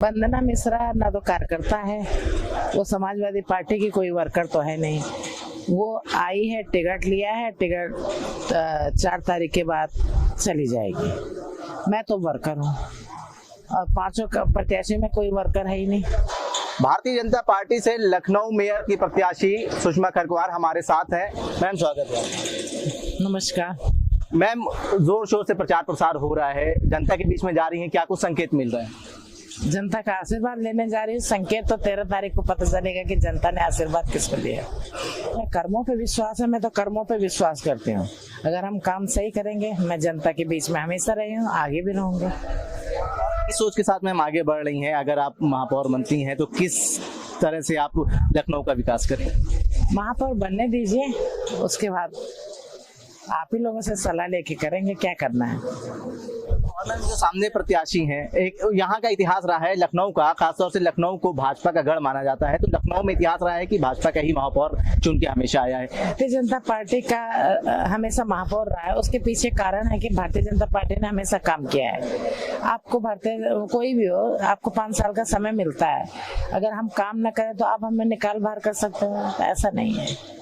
वंदना मिश्रा ना तो कार्यकर्ता है, वो समाजवादी पार्टी की कोई वर्कर तो है नहीं। वो आई है, टिकट लिया है, टिकट 4 तारीख के बाद चली जाएगी। मैं तो वर्कर हूँ और 5 प्रत्याशी में कोई वर्कर है ही नहीं। भारतीय जनता पार्टी से लखनऊ मेयर की प्रत्याशी सुषमा खरगवार हमारे साथ है। मैम स्वागत है। नमस्कार। मैम, जोर शोर से प्रचार प्रसार हो रहा है, जनता के बीच में जा रही है, क्या कुछ संकेत मिल रहा है? जनता का आशीर्वाद लेने जा रही है। संकेत तो 13 तारीख को पता चलेगा कि जनता ने आशीर्वाद किसको दिया। कर्मों पे विश्वास है, मैं तो कर्मों पे विश्वास करती हूँ। अगर हम काम सही करेंगे, मैं जनता के बीच में हमेशा रही हूँ, आगे भी रहूंगी। इस सोच के साथ मैम आगे बढ़ रही हैं, अगर आप महापौर बनती हैं तो किस तरह से आप लखनऊ का विकास करें? महापौर बनने दीजिए, उसके बाद आप ही लोगों से सलाह लेके करेंगे क्या करना है। और मैम, जो सामने प्रत्याशी हैं, एक यहाँ का इतिहास रहा है लखनऊ का, खासतौर से लखनऊ को भाजपा का गढ़ माना जाता है, तो लखनऊ में इतिहास रहा है कि भाजपा का ही महापौर चुन के हमेशा आया है। भारतीय जनता पार्टी का हमेशा महापौर रहा है। उसके पीछे कारण है कि भारतीय जनता पार्टी ने हमेशा काम किया है। आपको कोई भी हो, आपको 5 साल का समय मिलता है। अगर हम काम न करें तो आप हमें निकाल बाहर कर सकते हैं, तो ऐसा नहीं है।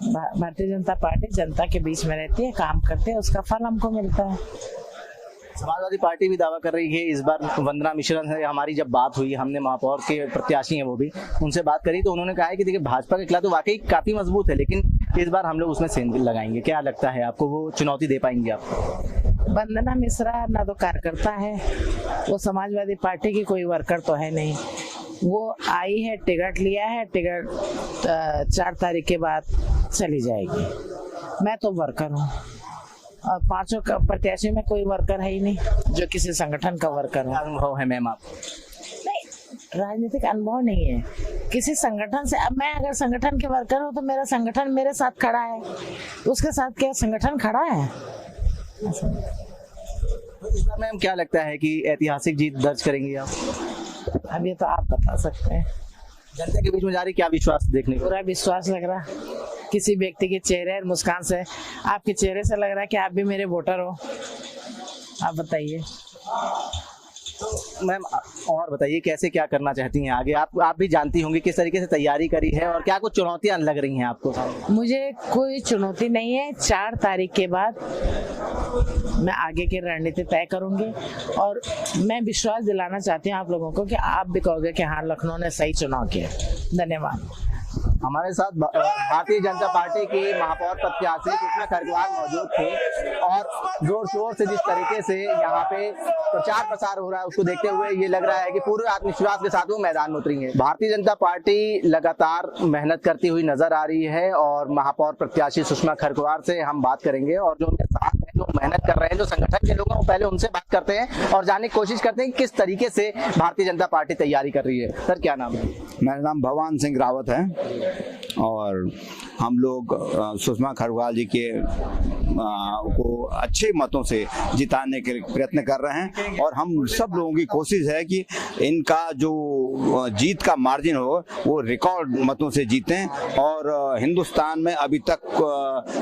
भारतीय जनता पार्टी जनता के बीच में रहती है, काम करते हैं, उसका फल हमको मिलता है। समाजवादी पार्टी भी दावा कर रही है इस बार वंदना मिश्रा से हमारी जब बात हुई, हमने महापौर के प्रत्याशी हैं वो भी, उनसे बात करी तो उन्होंने कहा है कि देखिए भाजपा का किला तो वाकई काफी मजबूत है, लेकिन इस बार हम लोग उसमें सेंध लगाएंगे। क्या लगता है आपको, वो चुनौती दे पाएंगे आपको? वंदना मिश्रा ना तो कार्यकर्ता है, वो समाजवादी पार्टी की कोई वर्कर तो है नहीं। वो आई है, टिकट लिया है, टिकट 4 तारीख के बाद चली जाएगी। मैं तो वर्कर हूँ और 5 प्रत्याशी में कोई वर्कर है ही नहीं जो किसी संगठन का वर्कर हो। अनुभव है मैम आप? नहीं, राजनीतिक अनुभव नहीं है किसी संगठन से। अब मैं अगर संगठन के वर्कर हूँ तो मेरा संगठन मेरे साथ खड़ा है, उसके साथ क्या संगठन खड़ा है? इस बार मैम क्या लगता है कि ऐतिहासिक जीत दर्ज करेंगी आप? अब ये तो आप बता सकते हैं। जनता के बीच में जा रही, क्या विश्वास देखने को? पूरा विश्वास लग रहा किसी व्यक्ति के चेहरे और मुस्कान से। आपके चेहरे से लग रहा है कि आप भी मेरे वोटर हो। आप बताइए। तो मैम और बताइए, कैसे क्या करना चाहती हैं आगे? आप भी जानती होंगी किस तरीके से तैयारी करी है और क्या कुछ चुनौतियां लग रही हैं आपको? मुझे कोई चुनौती नहीं है। 4 तारीख के बाद मैं आगे की रणनीति तय करूंगी और मैं विश्वास दिलाना चाहती हूँ आप लोगों को कि आप भी कहोगे कि हाँ, लखनऊ ने सही चुनाव किया। धन्यवाद। हमारे साथ भारतीय जनता पार्टी की महापौर प्रत्याशी सुषमा खरगवार मौजूद थे और जोर शोर से जिस तरीके से यहाँ पे प्रचार प्रसार हो रहा है उसको देखते हुए ये लग रहा है कि पूरे आत्मविश्वास के साथ वो मैदान में उतरी है। भारतीय जनता पार्टी लगातार मेहनत करती हुई नजर आ रही है और महापौर प्रत्याशी सुषमा खरगवार से हम बात करेंगे और जो उनके साथ हैं, जो मेहनत कर रहे हैं, जो संगठन के लोग हैं, वो पहले उनसे बात करते हैं और जानने की कोशिश करते हैं कि किस तरीके से भारतीय जनता पार्टी तैयारी कर रही है। सर, क्या नाम है? मेरा नाम भगवान सिंह रावत है और हम लोग सुषमा खरगवार जी के को अच्छे मतों से जिताने के प्रयत्न कर रहे हैं और हम सब लोगों की कोशिश है कि इनका जो जीत का मार्जिन हो वो रिकॉर्ड मतों से जीतें और हिंदुस्तान में अभी तक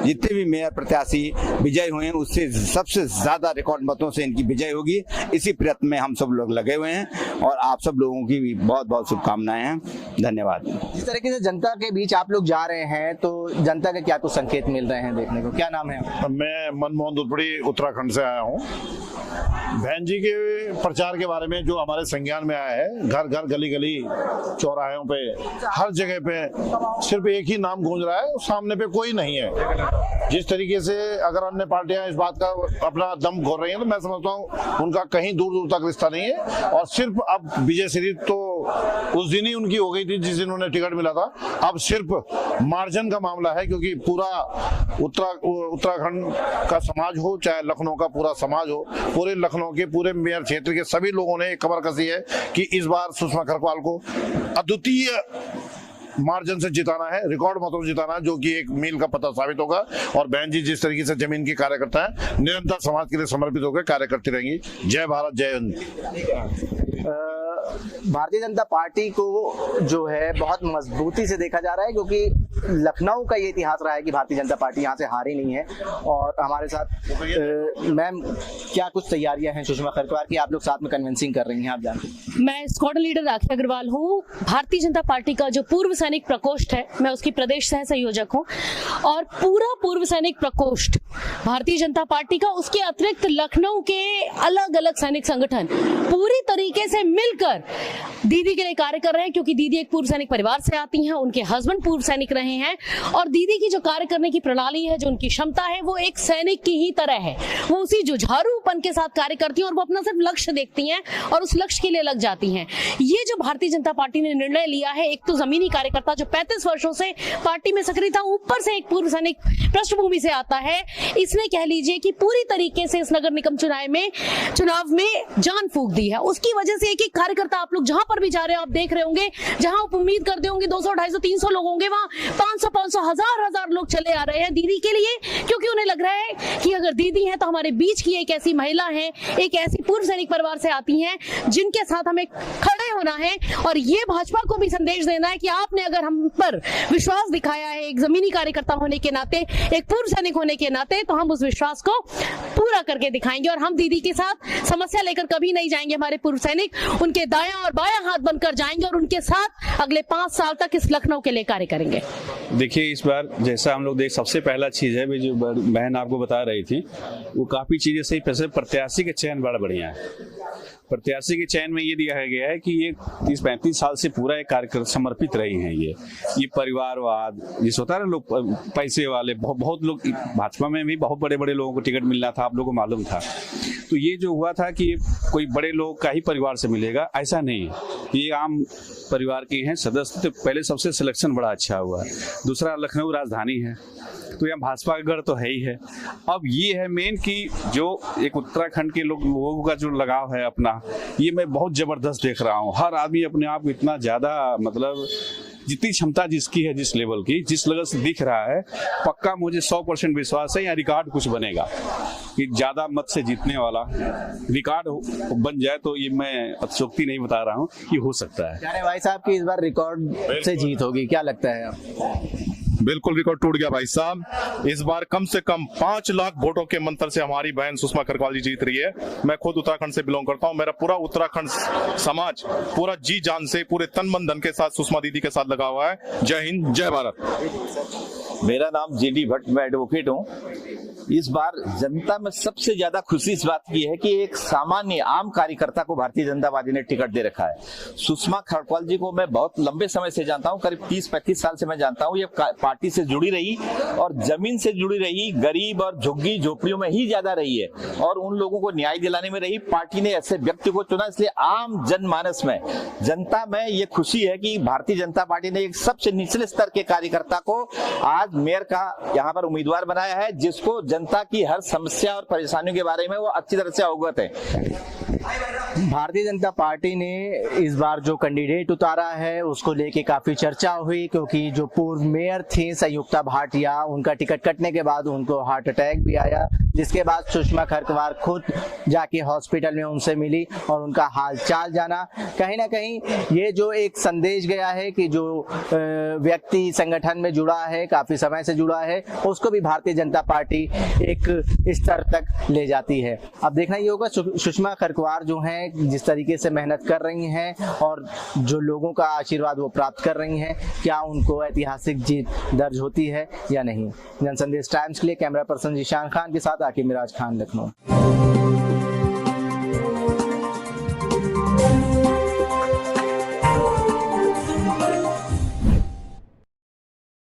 जितने भी मेयर प्रत्याशी विजय हुए हैं उससे सबसे ज़्यादा रिकॉर्ड मतों से इनकी विजय होगी। इसी प्रयत्न में हम सब लोग लगे हुए हैं और आप सब लोगों की भी बहुत बहुत शुभकामनाएं हैं। धन्यवाद। जिस तरीके से जनता के बीच आप लोग जा रहे हैं तो जनता के क्या कुछ संकेत मिल रहे हैं देखने को? क्या नाम है? मैं मनमोहन दुधपड़ी उत्तराखंड से आया हूँ। बहन जी के प्रचार के बारे में जो हमारे संज्ञान में आया है, घर घर गली गली चौराहों पे हर जगह पे सिर्फ एक ही नाम गूंज रहा है, सामने पे कोई नहीं है। जिस तरीके से अगर अन्य पार्टियां इस बात का अपना दम घोर रही हैं तो मैं समझता हूँ उनका कहीं दूर दूर तक रिश्ता नहीं है और सिर्फ अब विजय श्री तो उस दिन ही उनकी हो गई थी जिस दिन उन्हें टिकट मिला था। अब सिर्फ मार्जिन का मामला है क्योंकि पूरा उत्तराखंड का समाज हो चाहे लखनऊ का पूरा समाज हो, पूरे लखनऊ के पूरे मेयर क्षेत्र के सभी लोगों ने एक खबर कसी है कि इस बार सुषमा खरगवार को अद्वितीय मार्जिन से जिताना है, रिकॉर्ड मतों से जिताना है, जो कि एक मील का पता साबित होगा। और बहन जी जिस तरीके से जमीन की कार्यकर्ता है, निरंतर समाज के लिए समर्पित होकर कार्य करती रहेंगी। जय भारत, जय हिंद। भारतीय जनता पार्टी को जो है बहुत मजबूती से देखा जा रहा है क्योंकि लखनऊ का ये इतिहास रहा है कि भारतीय जनता पार्टी यहाँ से हारी नहीं है। और हमारे साथ मैम क्या कुछ तैयारियां हैं सुषमा खरगवार की, आप लोग साथ में कन्विंसिंग कर रही हैं, आप जानते हैं। मैं स्क्वाड लीडर राखी अग्रवाल हूँ। भारतीय जनता पार्टी का जो पूर्व सैनिक प्रकोष्ठ है, मैं उसकी प्रदेश सह संयोजक हूँ और पूरा पूर्व सैनिक प्रकोष्ठ भारतीय जनता पार्टी का, उसके अतिरिक्त लखनऊ के अलग अलग सैनिक संगठन पूरी तरीके से मिलकर दीदी के लिए कार्य कर रहे हैं, क्योंकि दीदी एक पूर्व सैनिक परिवार से आती हैं, उनके हस्बैंड पूर्व सैनिक रहे हैं और दीदी की जो कार्य करने की प्रणाली है, जो उनकी क्षमता है, वो एक सैनिक की ही तरह है। वो उसी जुझारूपन के साथ कार्य करती हैं और वो अपना सिर्फ लक्ष्य देखती हैं और उस लक्ष्य के लिए लग जाती हैं। ये जो भारतीय जनता पार्टी ने निर्णय लिया है, एक तो जमीनी कार्यकर्ता जो 35 वर्षों से पार्टी में सक्रिय था, ऊपर से एक पूर्व सैनिक पृष्ठभूमि से आता है, इसने कह लीजिए कि पूरी तरीके से इस नगर निगम चुनाव में जान फूंक दी है। उसकी वजह से एक एक कार्यकर्ता, आप लोग जहां पर भी जा रहे हो, आप देख रहे होंगे, जहां आप उम्मीद करते होंगे 200, 250, 300 लोग होंगे, वहां 500, 500, हजार लोग चले आ रहे हैं दीदी के लिए, क्योंकि उन्हें लग रहा है कि अगर दीदी है तो हमारे बीच की एक ऐसी महिला है, एक ऐसी पूर्व सैनिक परिवार से आती हैं, जिनके साथ हमें खड़े होना है। और ये भाजपा को भी संदेश देना है कि आपने अगर हम पर विश्वास दिखाया है एक जमीनी कार्यकर्ता होने के नाते, एक पूर्व सैनिक होने के नाते, तो हम उस विश्वास को पूरा करके दिखाएंगे। और हम दीदी के साथ समस्या लेकर कभी नहीं जाएंगे। हमारे पूर्व सैनिक उनके दायां और बायां हाथ बनकर जाएंगे और उनके साथ अगले 5 साल तक इस लखनऊ के लिए कार्य करेंगे। देखिए, इस बार जैसा हम लोग देख, सबसे पहला चीज है जो बहन आपको बता रही थी, वो काफी चीजें सही। प्रत्याशी के चयन बड़ा बढ़िया है। प्रत्याशी के चयन में ये दिया गया है कि ये 30-35 साल से पूरा एक कार्यक्रम समर्पित रही हैं। ये परिवारवाद जिस होता है ना, लोग पैसे वाले बहुत लोग, भाजपा में भी बहुत बड़े बड़े लोगों को टिकट मिलना था, आप लोगों को मालूम था। तो ये जो हुआ था कि कोई बड़े लोग का ही परिवार से मिलेगा, ऐसा नहीं है। ये आम परिवार के हैं सदस्य। तो पहले सबसे सिलेक्शन बड़ा अच्छा हुआ। दूसरा, लखनऊ राजधानी है, तो यहाँ भाजपा का गढ़ तो है ही है। अब ये है मेन कि जो एक उत्तराखंड के लोगों का जो लगाव है अपना, ये मैं बहुत जबरदस्त देख रहा हूँ। हर आदमी अपने आप को इतना ज्यादा, मतलब जितनी क्षमता जिसकी है, जिस लेवल की, जिस लेवल से दिख रहा है, पक्का मुझे 100% विश्वास है यहाँ रिकॉर्ड कुछ बनेगा कि ज्यादा मत से जीतने वाला रिकॉर्ड बन जाए। तो ये मैं अतिशयोक्ति नहीं बता रहा हूँ, ये हो सकता है। यानी भाई साहब की इस बार रिकॉर्ड से जीत होगी, क्या लगता है आपको? बिल्कुल रिकॉर्ड टूट गया भाई साहब। इस बार कम से कम 5 लाख वोटों के मंत्र से हमारी बहन सुषमा खरगवाल जी जीत रही है। मैं खुद उत्तराखंड से बिलोंग करता हूं। मेरा पूरा उत्तराखंड समाज पूरा जी जान से, पूरे तन मन धन के साथ सुषमा दीदी के साथ लगा हुआ है। जय हिंद, जय भारत। मेरा नाम जेडी भट्ट, मैं एडवोकेट हूँ। इस बार जनता में सबसे ज्यादा खुशी इस बात की है कि एक सामान्य आम कार्यकर्ता को भारतीय जनता पार्टी ने टिकट दे रखा है। सुषमा खरगवाल जी को मैं बहुत लंबे समय से जानता हूं, करीब 30-35 साल से मैं जानता हूं। ये पार्टी से जुड़ी रही और जमीन से जुड़ी रही, गरीब और झुग्गी झोपड़ियों में ही ज्यादा रही है और उन लोगों को न्याय दिलाने में रही। पार्टी ने ऐसे व्यक्ति को चुना, इसलिए आम जनमानस में, जनता में ये खुशी है कि भारतीय जनता पार्टी ने एक सबसे निचले स्तर के कार्यकर्ता को आज मेयर का यहाँ पर उम्मीदवार बनाया है, जिसको जनता की हर समस्या और परेशानियों के बारे में वो अच्छी तरह से अवगत है। भारतीय जनता पार्टी ने इस बार जो कैंडिडेट उतारा है उसको लेके काफी चर्चा हुई, क्योंकि जो पूर्व मेयर थी संयुक्ता भाटिया, उनका टिकट कटने के बाद उनको हार्ट अटैक भी आया, जिसके बाद सुषमा खरगवार खुद जाके हॉस्पिटल में उनसे मिली और उनका हाल चाल जाना। कहीं ना कहीं ये जो एक संदेश गया है कि जो व्यक्ति संगठन में जुड़ा है, काफी समय से जुड़ा है, उसको भी भारतीय जनता पार्टी एक स्तर तक ले जाती है। अब देखना ये होगा सुषमा खरगवार जो हैं जिस तरीके से मेहनत कर रही हैं और जो लोगों का आशीर्वाद वो प्राप्त कर रही हैं, क्या उनको ऐतिहासिक जीत दर्ज होती है या नहीं। जनसंदेश टाइम्स के लिए कैमरा पर्सन जीशान खान के साथ आकिब मिराज खान, लखनऊ।